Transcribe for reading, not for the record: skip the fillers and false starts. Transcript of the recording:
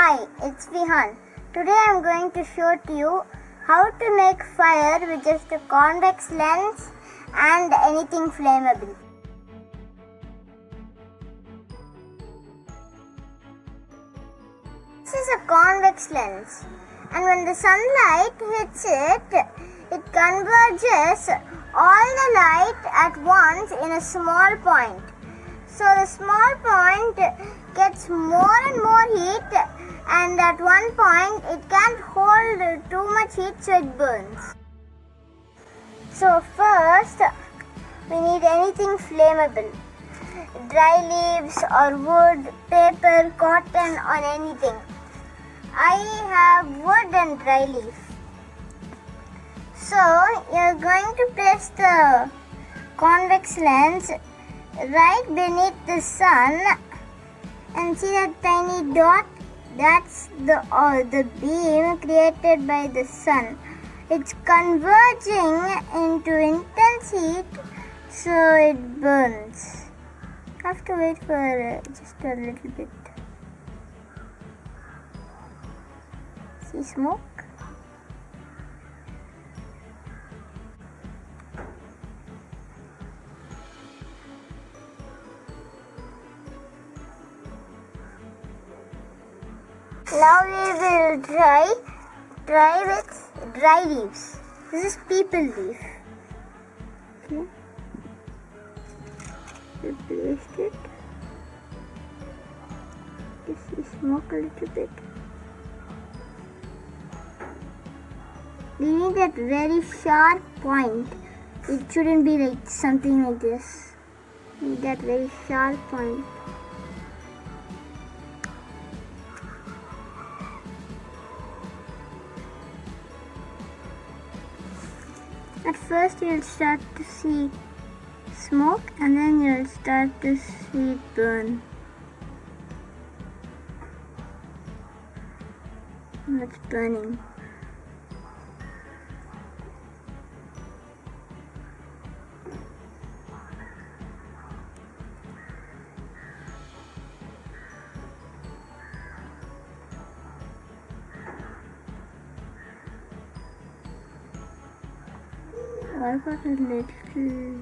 Hi, it's Vihan. Today I'm going to show to you how to make fire with just a convex lens and anything flammable. This is a convex lens, and when the sunlight hits it, it converges all the light at once in a small point. So the small point gets more and more heat, and at one point it can't hold too much heat, so it burns. So first we need anything flammable. Dry leaves or wood, paper, cotton or anything. I have wood and dry leaf. So you're going to place the convex lens right beneath the sun, and see that tiny dot? That's the beam created by the sun. It's converging into intense heat, so it burns. Have to wait for just a little bit. See smoke? Now we will try with dry leaves. This is people leaf. Okay. We placed it. You see smoke a little bit. We need that very sharp point. It shouldn't be like something like this. We need that very sharp point. At first you'll start to see smoke, and then you'll start to see it burn. It's burning. I got a little